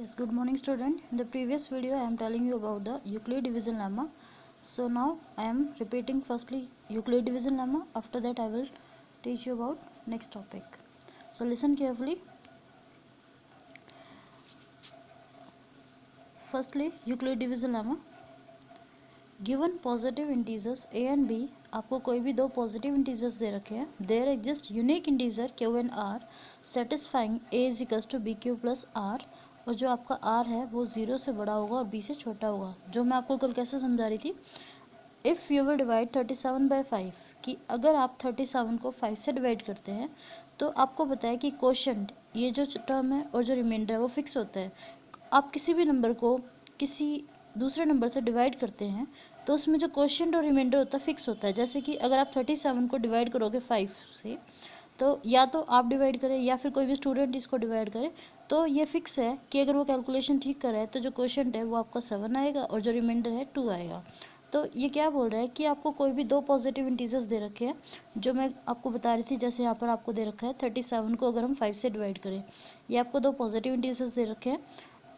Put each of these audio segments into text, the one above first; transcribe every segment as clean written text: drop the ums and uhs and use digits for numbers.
Yes, good morning student. In the previous video I am telling you about the Euclid division lemma. So now I am repeating firstly Euclid division lemma. After that I will teach you about next topic. So listen carefully. Firstly Euclid division lemma. Given positive integers a and b, आपको कोई भी दो positive integers दे रखे हैं. There exists unique integer q and r satisfying a is equals to bq plus r. और जो आपका r है वो 0 से बड़ा होगा और b से छोटा होगा. जो मैं आपको कल कैसे समझा रही थी, if you will divide 37 by 5, कि अगर आप 37 को 5 से डिवाइड करते हैं तो आपको पता है कि कोशेंट ये जो टर्म है और जो रिमाइंडर है वो फिक्स होता है. आप किसी भी नंबर को किसी दूसरे नंबर से डिवाइड करते हैं तो उसमें जो कोशेंट और रिमाइंडर होता है फिक्स होता है. जैसे कि अगर आप 37 को डिवाइड करोगे 5 से, तो या तो आप डिवाइड करें या फिर कोई भी स्टूडेंट इसको डिवाइड करे, तो ये फिक्स है कि अगर वो कैलकुलेशन ठीक करे है तो जो क्वेश्चन है वो आपका 7 आएगा और जो रिमाइंडर है 2 आएगा. तो ये क्या बोल रहा है कि आपको कोई भी दो पॉजिटिव इंटीजर्स दे रखे हैं, जो मैं आपको बता रही थी. जैसे यहाँ पर आपको दे रखा है 37 को अगर हम 5 से डिवाइड करें, ये आपको दो पॉजिटिव इंटीजर्स दे रखे हैं.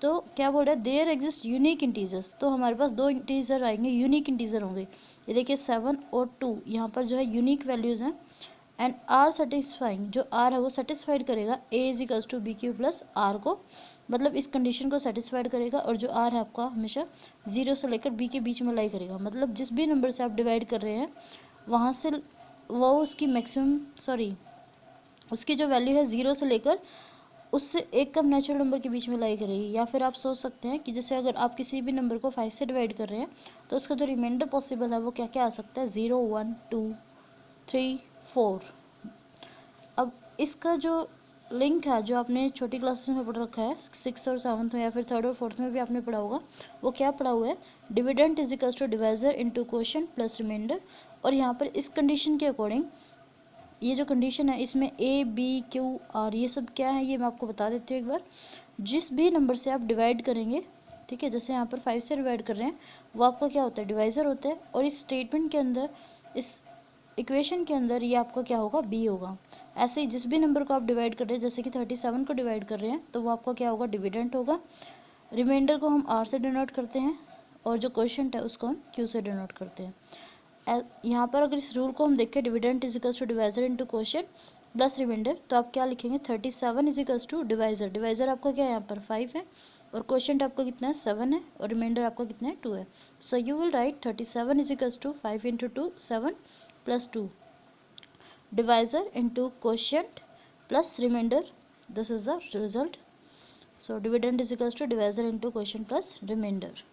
तो क्या बोल रहा है, देयर एग्जिस्ट यूनिक इंटीजर्स. तो हमारे पास दो इंटीजर आएंगे, यूनिक इंटीजर होंगे. ये देखिए 7 और 2 यहाँ पर जो है यूनिक वैल्यूज़ हैं. एंड आर सेटिस्फाइंग, जो आर है वो सेटिस्फाइड करेगा a is equals to b q plus r को, मतलब इस कंडीशन को सेटिस्फाइड करेगा. और जो आर है आपका हमेशा 0 से लेकर बी के बीच में लाई करेगा. मतलब जिस भी नंबर से आप डिवाइड कर रहे हैं वहाँ से वो उसकी मैक्सिमम उसकी जो वैल्यू है 0 से लेकर उससे एक कम नेचुरल नंबर के बीच में लाई करेगी. या फिर आप सोच सकते हैं कि जैसे अगर आप किसी भी नंबर को 5 से डिवाइड कर रहे हैं तो उसका जो रिमाइंडर पॉसिबल है वो क्या क्या आ सकता है, 0, 1, 2, 3, 4. अब इसका जो लिंक है जो आपने छोटी क्लासेस में पढ़ रखा है, 6th और 7th में या फिर 3rd और 4th में भी आपने पढ़ा होगा, वो क्या पढ़ा हुआ है, dividend is equals to divisor into quotient plus remainder. और यहाँ पर इस कंडीशन के अकॉर्डिंग ये जो कंडीशन है इसमें ए बी क्यू आर ये सब क्या है ये मैं आपको बता देती हूँ एक बार. जिस भी नंबर से आप डिवाइड करेंगे, ठीक है, जैसे यहाँ पर 5 से डिवाइड कर रहे हैं, वो आपका क्या होता है, डिवाइज़र होता है. और इस स्टेटमेंट के अंदर, इस इक्वेशन के अंदर ये आपका क्या होगा, बी होगा. ऐसे ही जिस भी नंबर को आप डिवाइड कर रहे हैं, जैसे कि 37 को डिवाइड कर रहे हैं, तो वो आपका क्या होगा, डिविडेंट होगा. रिमाइंडर को हम आर से डिनोट करते हैं और जो क्वोशिएंट है उसको हम क्यू से डिनोट करते हैं. यहाँ पर अगर इस रूल को हम देखें, dividend is equals to divisor into quotient plus remainder, तो आप क्या लिखेंगे, 37 is equals to divisor. Divisor आपका क्या है, यहाँ पर 5 है और क्वोशिएंट आपका कितना है, 7 है और रिमाइंडर आपका कितना है, 2 है. So you will write 37 is equals to 5 into 2 7 plus 2 divisor into quotient plus remainder. This is the result. So dividend is equals to divisor into quotient plus remainder.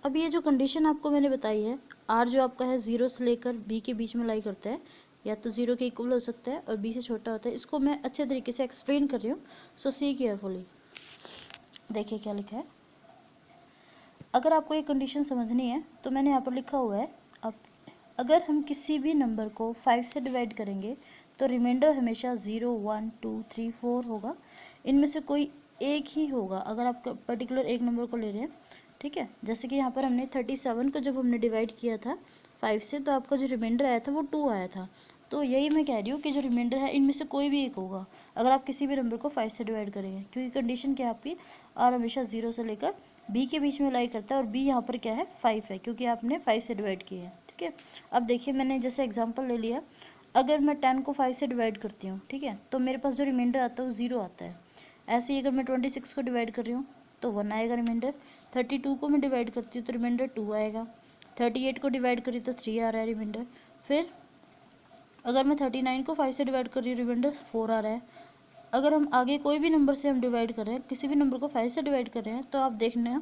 अब ये जो कंडीशन आपको मैंने बताई है, आर जो आपका है 0 से लेकर बी के बीच में लाई करता है, या तो 0 के इक्वल हो सकता है और बी से छोटा होता है. इसको मैं अच्छे तरीके से एक्सप्लेन कर रही हूँ, सो सी केयरफुली. देखिए क्या लिखा है. अगर आपको ये कंडीशन समझनी है तो मैंने यहाँ पर लिखा हुआ है, अब अगर हम किसी भी नंबर को 5 से डिवाइड करेंगे तो रिमाइंडर हमेशा 0, 1, 2, 3, 4 होगा. इनमें से कोई एक ही होगा अगर आप पर्टिकुलर एक नंबर को ले रहे हैं, ठीक है. जैसे कि यहाँ पर हमने 37 को जब हमने डिवाइड किया था 5 से, तो आपका जो रिमाइंडर आया था वो 2 आया था. तो यही मैं कह रही हूँ कि जो रिमाइंडर है इनमें से कोई भी एक होगा अगर आप किसी भी नंबर को 5 से डिवाइड करेंगे, क्योंकि कंडीशन क्या है आपकी, आर हमेशा 0 से लेकर बी के बीच में लाई करता है और बी यहाँ पर क्या है, 5 है, क्योंकि आपने 5 से डिवाइड किया है, ठीक है. अब देखिए मैंने जैसे एग्जाम्पल ले लिया, अगर मैं 10 को 5 से डिवाइड करती हूँ, ठीक है, तो मेरे पास जो रिमाइंडर आता है वो 0 आता है. ऐसे ही अगर मैं 26 को डिवाइड कर रही हूँ तो 1 आएगा रिमाइंडर. 32 को मैं डिवाइड करती हूँ तो रिमाइंडर 2 आएगा. 38 को डिवाइड करी तो 3 आ रहा है रिमाइंडर. फिर अगर मैं 39 को 5 से डिवाइड कर रही हूँ, रिमाइंडर 4 आ रहा है. अगर हम आगे कोई भी नंबर से हम डिवाइड कर रहे हैं, किसी भी नंबर को 5 से डिवाइड कर रहे हैं, तो आप देखना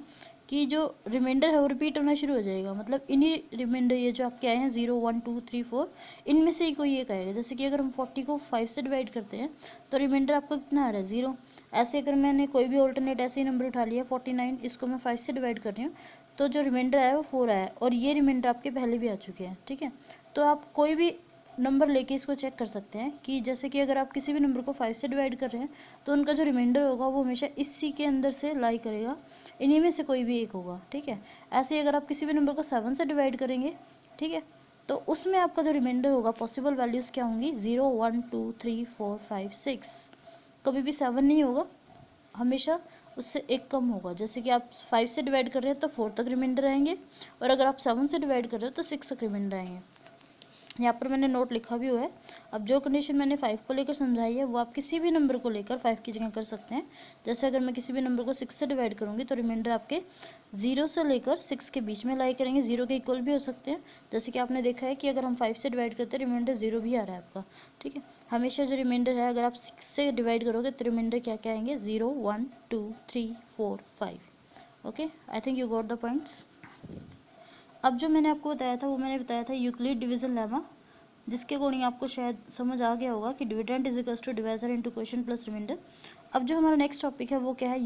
कि जो रिमाइंडर है वो रिपीट होना शुरू हो जाएगा. मतलब इन्हीं रिमाइंडर ये जो आपके आए हैं 0, 1, 2, 3, 4, इनमें से ही कोई एक आएगा. जैसे कि अगर हम 40 को 5 से डिवाइड करते हैं तो रिमाइंडर आपका कितना आ रहा है, 0. ऐसे अगर मैंने कोई भी ऑल्टरनेट ऐसे ही नंबर उठा लिया 49, इसको मैं 5 से डिवाइड कर रही हूँ, तो जो रिमाइंडर आया वो 4 आया और ये रिमाइंडर आपके पहले भी आ चुके हैं, ठीक है. तो आप कोई भी नंबर लेके इसको चेक कर सकते हैं कि जैसे कि अगर आप किसी भी नंबर को 5 से डिवाइड कर रहे हैं तो उनका जो रिमाइंडर होगा वो हमेशा इसी के अंदर से लाई करेगा, इन्हीं में से कोई भी एक होगा, ठीक है. ऐसे ही अगर आप किसी भी नंबर को 7 से डिवाइड करेंगे, ठीक है, तो उसमें आपका जो रिमाइंडर होगा पॉसिबल वैल्यूज़ क्या होंगी, 0, 1, 2, 3, 4, 5, 6. कभी भी 7 नहीं होगा, हमेशा उससे एक कम होगा। जैसे कि आप 5 से डिवाइड कर रहे हैं तो 4 तक रिमाइंडर आएंगे, और अगर आप 7 से डिवाइड कर रहे हो तो 6 तक रिमाइंडर आएंगे। यहाँ पर मैंने नोट लिखा भी हुआ है। अब जो कंडीशन मैंने 5 को लेकर समझाई है वो आप किसी भी नंबर को लेकर 5 की जगह कर सकते हैं। जैसे अगर मैं किसी भी नंबर को 6 से डिवाइड करूँगी तो रिमाइंडर आपके 0 से लेकर 6 के बीच में लाई करेंगे, 0 के इक्वल भी हो सकते हैं। जैसे कि आपने देखा है कि अगर हम 5 से डिवाइड करते हैं रिमाइंडर 0 भी आ रहा है आपका, ठीक है। हमेशा जो रिमाइंडर है अगर आप 6 से डिवाइड करोगे तो रिमाइंडर क्या क्या आएंगे, 0 1 2 3 4 5। Okay, I think you got the points. अब जो मैंने आपको बताया था वो मैंने बताया था यूक्लिड डिवीजन लेमा, जिसके अकॉर्डिंग आपको शायद समझ आ गया होगा कि dividend is equals to divisor into question plus remainder. अब जो हमारा नेक्स्ट टॉपिक है वो क्या है,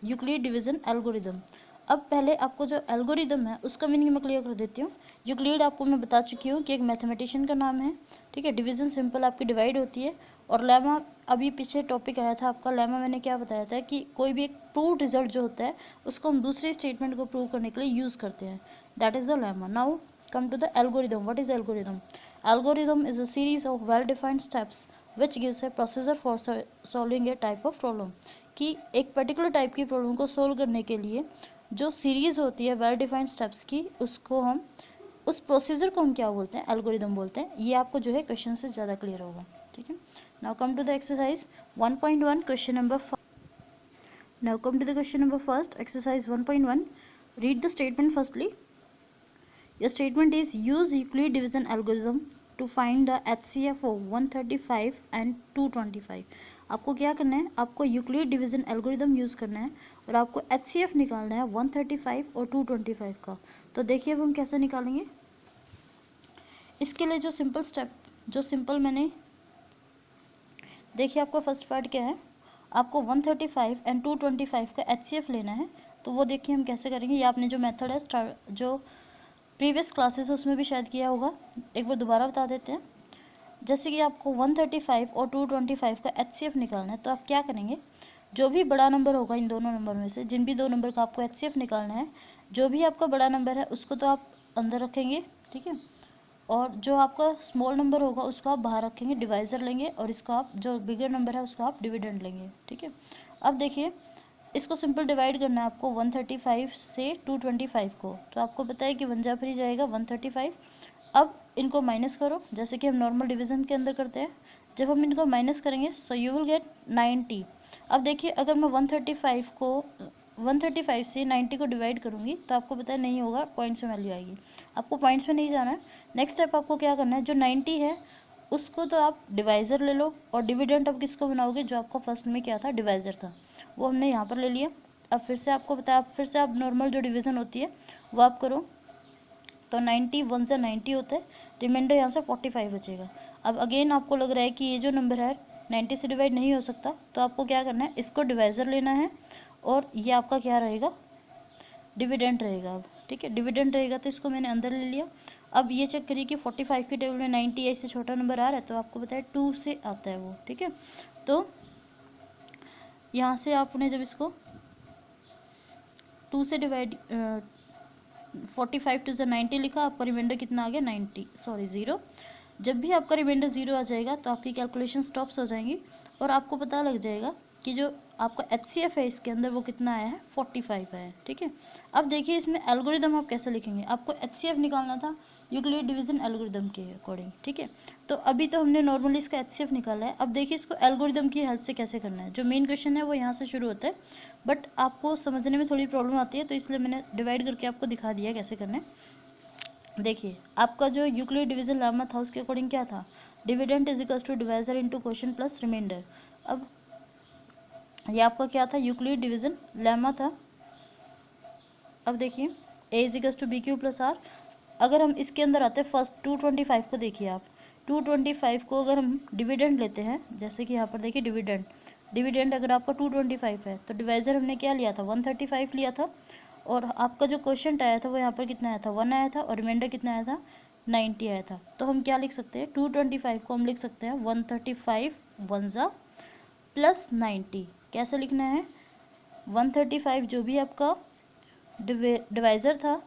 यूक्लिड डिवीजन एल्गोरिदम। अब पहले आपको जो एल्गोरिदम है उसका मीनिंग मैं क्लियर कर देती हूँ। यूक्लिड आपको मैं बता चुकी हूँ कि एक मैथमेटिशियन का नाम है, ठीक है। डिवीजन सिंपल आपकी डिवाइड होती है, और लेमा अभी पीछे टॉपिक आया था आपका लेमा, मैंने क्या बताया था कि कोई भी एक प्रूव रिजल्ट जो होता है उसको हम दूसरे स्टेटमेंट को प्रूव करने के लिए यूज़ करते हैं, that is the lemma. Now come to the algorithm. What is algorithm? Algorithm is a series of well defined steps which gives a procedure for solving a type of problem। कि एक particular type की problem को solve करने के लिए जो series होती है वेल डिफाइंड स्टेप्स की, उसको हम उस प्रोसीजर को हम क्या बोलते हैं, एल्गोरिदम बोलते हैं। ये आपको जो है क्वेश्चन से ज़्यादा क्लियर होगा, ठीक है। Now come to the exercise 1.1 question number 5। Now come to the question number first, exercise 1.1। Read the statement firstly. Your statement is use Euclid division algorithm to find the HCF of 135 and 225। आपको क्या करना है, आपको Euclid division algorithm use करना है और आपको HCF निकालना है 135 और 225 का। तो देखिए अब हम कैसे निकालेंगे। इसके लिए जो सिंपल स्टेप, जो सिंपल मैंने, देखिए आपको फर्स्ट पार्ट क्या है, आपको 135 एंड 225 का HCF लेना है। तो वो देखिए हम कैसे करेंगे। ये आपने जो मेथड है जो प्रीवियस क्लासेस उसमें भी शायद किया होगा, एक बार दोबारा बता देते हैं। जैसे कि आपको 135 और 225 का HCF निकालना है, तो आप क्या करेंगे, जो भी बड़ा नंबर होगा इन दोनों नंबर में से, जिन भी दो नंबर का आपको HCF निकालना है, जो भी आपका बड़ा नंबर है उसको तो आप अंदर रखेंगे, ठीक है, और जो आपका स्मॉल नंबर होगा उसको आप बाहर रखेंगे, डिवाइज़र लेंगे, और इसको आप जो बिगर नंबर है उसको आप डिविडेंड लेंगे, ठीक है। अब देखिए इसको सिंपल डिवाइड करना है आपको 135 से 225 को। तो आपको पता है कि 1 जा फिर जाएगा 135। अब इनको माइनस करो जैसे कि हम नॉर्मल डिवीज़न के अंदर करते हैं। जब हम इनको माइनस करेंगे सो यू विल गेट 90। अब देखिए अगर मैं 135 से 90 को डिवाइड करूँगी तो आपको पता है नहीं होगा, पॉइंट्स में वैल्यू आएगी। आपको पॉइंट्स में नहीं जाना है। नेक्स्ट स्टेप आपको क्या करना है, जो 90 है उसको तो आप डिवाइज़र ले लो, और डिविडेंड अब किसको बनाओगे, जो आपका फर्स्ट में क्या था, डिवाइज़र था, वो हमने यहाँ पर ले लिया। अब फिर से आपको बताया, फिर से आप नॉर्मल जो डिवीज़न होती है वो आप करो। तो 90 1 से 90 होता है, रिमाइंडर यहाँ से 45 बचेगा। अब अगेन आपको लग रहा है कि ये जो नंबर है 90 से डिवाइड नहीं हो सकता, तो आपको क्या करना है, इसको डिवाइज़र लेना है, और ये आपका क्या रहेगा, डिविडेंड रहेगा। अब ठीक है, डिविडेंड रहेगा तो इसको मैंने अंदर ले लिया। अब ये चेक करिए कि 45 के टेबल में 90 ऐसे छोटा नंबर आ रहा है, तो आपको बताया 2 से आता है वो, ठीक है। तो यहाँ से आपने जब इसको 2 से डिवाइड 45 टू ज़ 90 लिखा, आपका रिमाइंडर कितना आ गया, 0। जब भी आपका रिमाइंडर 0 आ जाएगा तो आपकी कैलकुलेशन स्टॉप्स हो जाएंगी, और आपको पता लग जाएगा कि जो आपका HCF है इसके अंदर वो कितना आया है, 45 आया है, ठीक है। अब देखिए इसमें एल्गोरिदम आप कैसे लिखेंगे, आपको HCF निकालना था यूक्लिड डिवीजन एल्गोरिदम के अकॉर्डिंग, ठीक है। तो अभी तो हमने नॉर्मली इसका HCF निकाला है। अब देखिए इसको एल्गोरिदम की हेल्प से कैसे करना है। जो मेन क्वेश्चन है वो यहाँ से शुरू होता है, बट आपको समझने में थोड़ी प्रॉब्लम आती है, तो इसलिए मैंने डिवाइड करके आपको दिखा दिया कैसे करना है। देखिए आपका जो यूक्लिड डिवीजन लेमा था उसके अकॉर्डिंग क्या था, dividend is equals to divisor into question plus remainder. अब ये आपका क्या था, यूक्लिड डिवीजन लेमा था। अब देखिए a is equals to b q plus r. अगर हम इसके अंदर आते हैं फर्स्ट 225 को, देखिए आप 225 को अगर हम डिविडेंड लेते हैं, जैसे कि यहाँ पर देखिए डिविडेंड अगर आपका 225 है तो डिवाइजर हमने क्या लिया था, 135 लिया था, और आपका जो क्वेश्चन आया था वो यहाँ पर कितना आया था, 1 आया था, और रिमाइंडर कितना आया था, 90 आया था। तो हम क्या लिख सकते हैं, 225 को हम लिख सकते हैं 135 1 ज़ा प्लस 90। कैसे लिखना है, 135 जो भी आपका डिवाइज़र था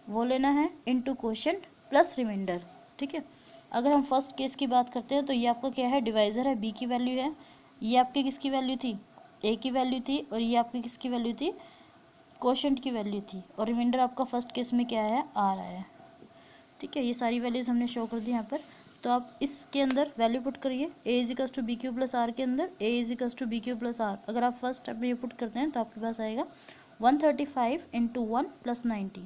वो लेना है इनटू क्वेश्चन प्लस रिमाइंडर, ठीक है। अगर हम फर्स्ट केस की बात करते हैं तो ये आपका क्या है, डिवाइज़र है, बी की वैल्यू है, ये आपकी किसकी वैल्यू थी, ए की वैल्यू थी और ये आपकी किसकी वैल्यू थी, कोशेंट की वैल्यू थी, और रिमाइंडर आपका फर्स्ट केस में क्या आया, आर आया। ठीक है, ये सारी वैल्यूज़ हमने शो कर दी यहाँ पर। तो आप इसके अंदर वैल्यू पुट करिए, a is equals to b q plus r के अंदर a is equals to b q plus r. अगर आप फर्स्ट स्टेप में ये पुट करते हैं तो आपके पास आएगा 135 into 1 plus 90।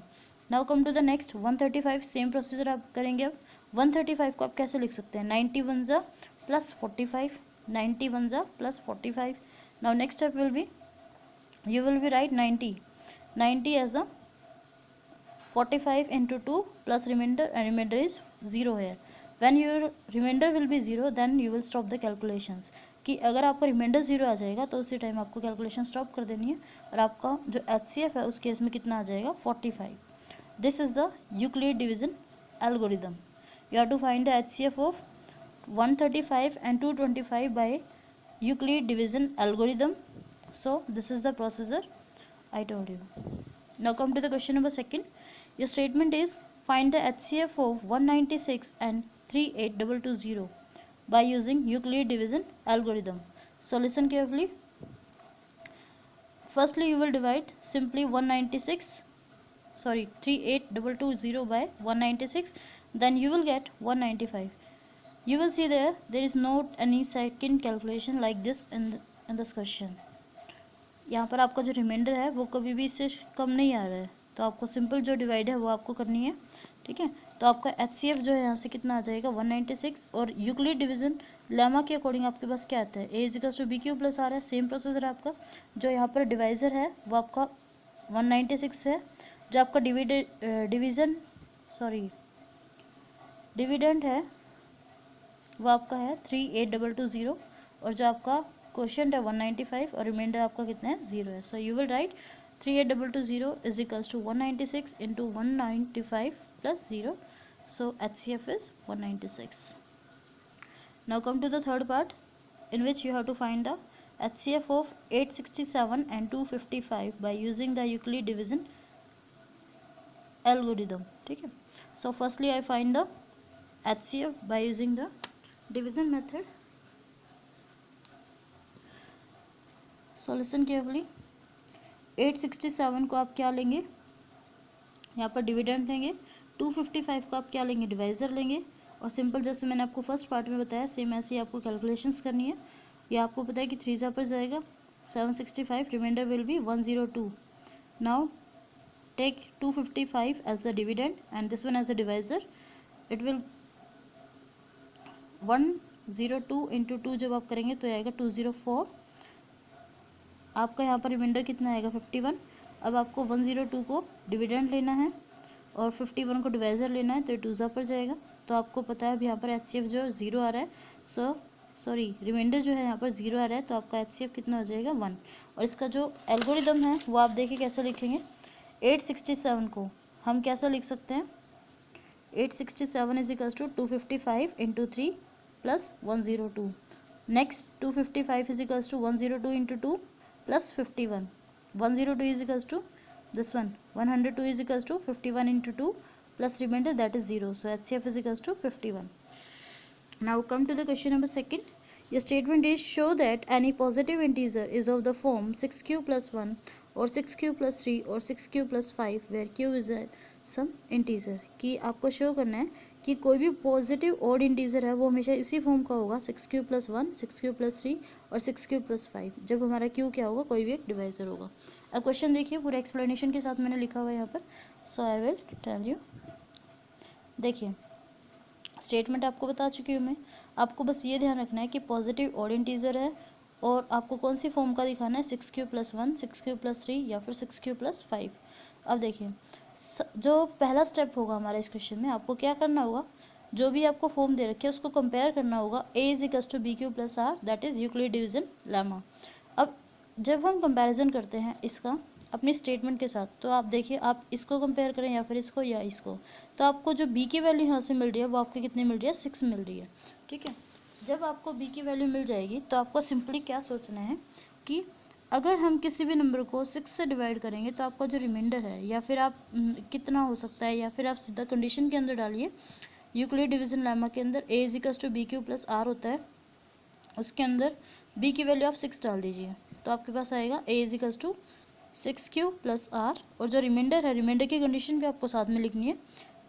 Now come to the next 135, same procedure आप करेंगे। अब 135 को आप कैसे लिख सकते हैं, 90 वन ज़ा प्लस 45, 90 वन ज़ा plus 45। Now next step will be, you will be write 90 as the 45 into 2 plus remainder, and remainder is 0 here. When your remainder will be 0 then you will stop the calculations, कि अगर आपका reminder 0 आ जाएगा तो उसी time आपको calculation stop कर देनी है, और आपका जो HCF है उस केस में कितना आ जाएगा, 45। This is the Euclid division algorithm. You have to find the HCF of 135 and 225 by Euclid division algorithm. So this is the procedure I told you. Now come to the question number second. Your statement is find the HCF of 196 and 38220 by using Euclid division algorithm. So listen carefully. Firstly you will divide simply 38220 by 196, then you will get 195. You will see there is not any second calculation like this in this question. यहाँ पर आपका जो reminder है वो कभी भी इससे कम नहीं आ रहा है, तो आपको सिंपल जो डिवाइड है वो आपको करनी है। ठीक है, तो आपका HCF जो है यहाँ से कितना आ जाएगा, 196। और यूक्लिड डिवीजन लेमा के अकॉर्डिंग आपके पास क्या आता है, a is equals to b q plus r है। सेम प्रोसीजर आपका, जो यहाँ पर डिवाइजर है वो आपका 196 है, जो आपका डिविडेंड है वो आपका है 38220, और जो आपका क्वेश्चन है 195, और रिमाइंडर आपका कितना है, 0 है। So you will write 38220 is equals to 196 into 195 plus 0। So HCF is 196। Now come to the third part in which you have to find the HCF of 867 and 255 by using the Euclid division algorithm. ठीक है, so firstly I find the HCF by using the division method. So listen carefully, 867 को आप क्या लेंगे, यहाँ पर dividend लेंगे। 255 को आप क्या लेंगे, डिवाइज़र लेंगे। और सिंपल जैसे मैंने आपको फर्स्ट पार्ट में बताया सेम ऐसे ही आपको कैलकुलेशंस करनी है। ये आपको पता है कि 3 जा पर जाएगा 765, remainder will be 102। Now take 255 as the dividend and this one as the divisor. It will 102 into 2 जब आप करेंगे तो आएगा 204। आपका यहाँ पर रिमाइंडर कितना आएगा, 51। अब आपको 102 को डिविडेंड लेना है और 51 को डिवाइज़र लेना है, तो ये 2 जा पर जाएगा। तो आपको पता है अब यहाँ पर HCF जो 0 आ रहा है, रिमाइंडर जो है यहाँ पर 0 आ रहा है, तो आपका HCF कितना हो जाएगा, 1। और इसका जो एल्गोरिदम है वो आप देखिए कैसे लिखेंगे। 867 को हम कैसा लिख सकते हैं, 867 is equals to 255 into 3 plus 102। Next 255 is equals to 102 into 2 plus 51. 102 is equals to this one, 102 is equals to 51 into 2 plus remainder that is 0. So HCF is equals to 51. Now come to the question number second. Your statement is show that any positive integer is of the form 6q plus 1 or 6q plus 3 or 6q plus 5 where q is some integer। कि आपको show करना है कि कोई भी positive odd integer है वो हमेशा इसी फॉर्म का होगा, 6q plus 1, 6q plus 3 और 6q plus 5, जब हमारा q क्या होगा, कोई भी एक डिवाइजर होगा। अब क्वेश्चन देखिए, पूरा एक्सप्लेनेशन के साथ मैंने लिखा हुआ है यहाँ पर। सो आई विल टेल यू। देखिए स्टेटमेंट आपको बता चुकी हूँ मैं, आपको बस ये ध्यान रखना है कि पॉजिटिव ऑड इंटीजर है और आपको कौन सी फॉर्म का दिखाना है, 6q plus 1, 6q plus 3 या फिर 6q plus 5। अब देखिए जो पहला स्टेप होगा हमारा इस क्वेश्चन में, आपको क्या करना होगा, जो भी आपको फॉर्म दे रखी है उसको कंपेयर करना होगा a is equals to b q plus r, that is Euclid division lemma. अब जब हम कंपैरिजन करते हैं इसका अपनी स्टेटमेंट के साथ, तो आप देखिए आप इसको कंपेयर करें या फिर इसको या इसको, तो आपको जो b की वैल्यू यहाँ से मिल रही है वो आपको कितनी मिल रही है, 6 मिल रही है। ठीक है, जब आपको b की वैल्यू मिल जाएगी तो आपको सिंपली क्या सोचना है कि अगर हम किसी भी नंबर को 6 से डिवाइड करेंगे तो आपका जो रिमाइंडर है, या फिर आप कितना हो सकता है, या फिर आप सीधा कंडीशन के अंदर डालिए। यूक्लिड डिवीजन लेमा के अंदर a is equals to b q plus r होता है, उसके अंदर b की वैल्यू आप 6 डाल दीजिए। तो आपके पास आएगा a is equals to 6q plus r, और जो रिमाइंडर है, रिमाइंडर की कंडीशन भी आपको साथ में लिखनी है।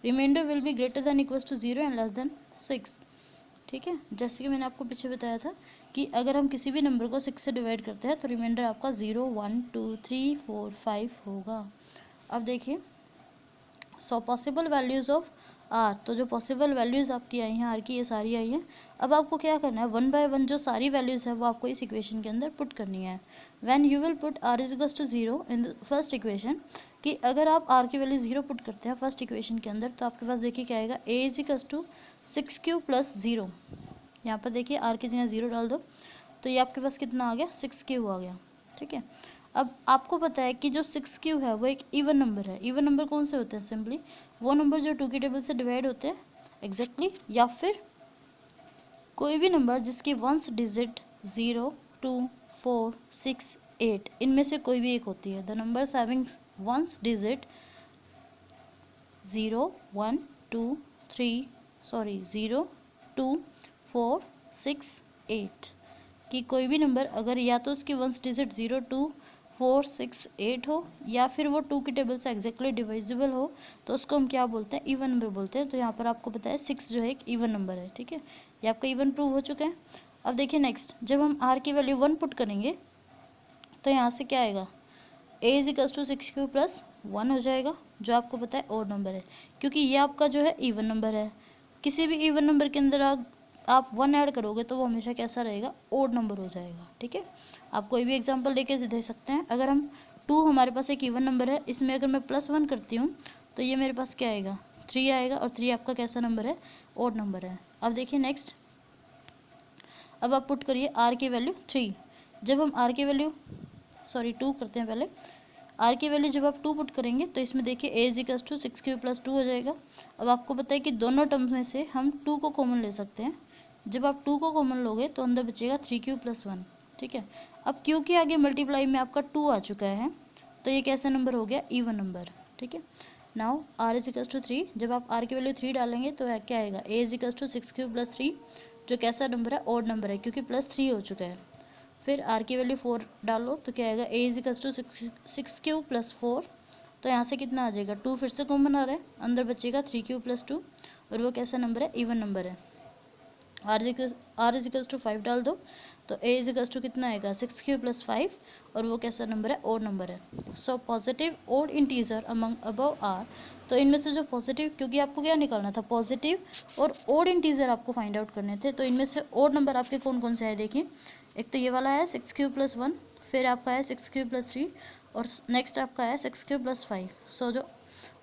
Remainder will be greater than equals to 0 and less than 6। ठीक है, जैसे कि मैंने आपको पीछे बताया था कि अगर हम किसी भी नंबर को 6 से डिवाइड करते हैं तो रिमाइंडर आपका 0, 1, 2, 3, 4, 5 होगा। अब देखिए, so possible values of r, तो जो पॉसिबल वैल्यूज़ आपकी आई हैं आर की, ये सारी आई हैं। अब आपको क्या करना है, वन बाय वन जो सारी वैल्यूज़ है वो आपको इस इक्वेशन के अंदर पुट करनी है। When you will put r is equals to 0 in the first equation, कि अगर आप आर की वैल्यू 0 पुट करते हैं फर्स्ट इक्वेशन के अंदर, तो आपके पास देखिए क्या आएगा, a is equals to 6q plus 0। यहाँ पर देखिए आर की जगह 0 डाल दो, तो ये आपके पास कितना आ गया, 6q आ गया। ठीक है, अब आपको पता है कि जो 6q है वो एक इवन नंबर है। इवन नंबर कौन से होते हैं, सिंपली वो नंबर जो 2 की टेबल से डिवाइड होते हैं एग्जैक्टली, या फिर कोई भी नंबर जिसकी वंस डिजिट 0, 2, 4, 6, 8 इनमें से कोई भी एक होती है। The numbers having ones digit 0, 1, 2, 2, 4, 6, 8 कि कोई भी नंबर अगर या तो उसकी वंस डिजिट 0, 2, 4, 6, 8 हो, या फिर वो 2 की टेबल से एग्जैक्टली डिविजिबल हो, तो उसको हम क्या बोलते हैं, इवन नंबर बोलते हैं। तो यहाँ पर आपको पता है 6 जो है एक इवन नंबर है। ठीक है, ये आपका इवन प्रूव हो चुका है। अब देखिए नेक्स्ट, जब हम आर की वैल्यू 1 पुट करेंगे तो यहाँ से क्या आएगा, a is equals to 6q plus 1 हो जाएगा, जो आपको पता है ओड नंबर है, क्योंकि ये आपका जो है इवन नंबर है। किसी भी इवन नंबर के अंदर आप 1 ऐड करोगे तो वो हमेशा कैसा रहेगा, ओड नंबर हो जाएगा। ठीक है, आप कोई भी एग्जांपल लेके दे सकते हैं। अगर हम 2 हमारे पास एक इवन नंबर है, इसमें अगर मैं +1 करती हूँ तो ये मेरे पास क्या आएगा, 3 आएगा, और 3 आपका कैसा नंबर है, ओड नंबर है। अब देखिए नेक्स्ट, अब आप पुट करिए आर की वैल्यू 3। जब हम आर की वैल्यू 2 करते हैं, पहले आर की वैल्यू जब आप 2 पुट करेंगे तो इसमें देखिए a is equals to 6q plus 2 हो जाएगा। अब आपको पता है कि दोनों टर्म्स में से हम 2 को कॉमन ले सकते हैं। जब आप 2 को कॉमन लोगे तो अंदर बचेगा 3q प्लस 1। ठीक है, अब q के आगे मल्टीप्लाई में आपका 2 आ चुका है, तो ये कैसा नंबर हो गया, इवन नंबर। ठीक है, now r is equals to 3। जब आप आर की वैल्यू 3 डालेंगे तो क्या आएगा, a is equals to 6q plus 3, जो कैसा नंबर है, ओड नंबर है, क्योंकि +3 हो चुका है। फिर आर की वैल्यू 4 डालो तो क्या आएगा, a is equals to 6q plus 4, तो यहाँ से कितना आ जाएगा, 2 फिर से कॉमन आ रहा है, अंदर बचेगा 3q प्लस 2, और वो कैसा नंबर है, इवन नंबर है। आर इज इक्वल्स टू 5 डाल दो तो ए इज इक्वल्स टू कितना आएगा, 6q प्लस 5, और वो कैसा नंबर है, ओड नंबर है। So positive odd integer among above r, तो इनमें से जो पॉजिटिव, क्योंकि आपको क्या निकालना था, पॉजिटिव और ओड इंटीजर आपको फाइंड आउट करने थे, तो इनमें से ओड नंबर आपके कौन कौन से आए, देखिए एक तो ये वाला है 6q प्लस 1, फिर आपका है 6q प्लस 3, और नेक्स्ट आपका है 6q प्लस 5। सो जो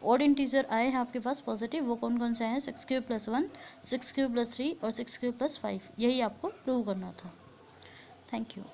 ओड इंटीजर आए हैं आपके पास पॉजिटिव, वो कौन कौन से आए हैं, 6q प्लस 1, 6q प्लस 3 और 6q प्लस 5। यही आपको प्रूव करना था। Thank you.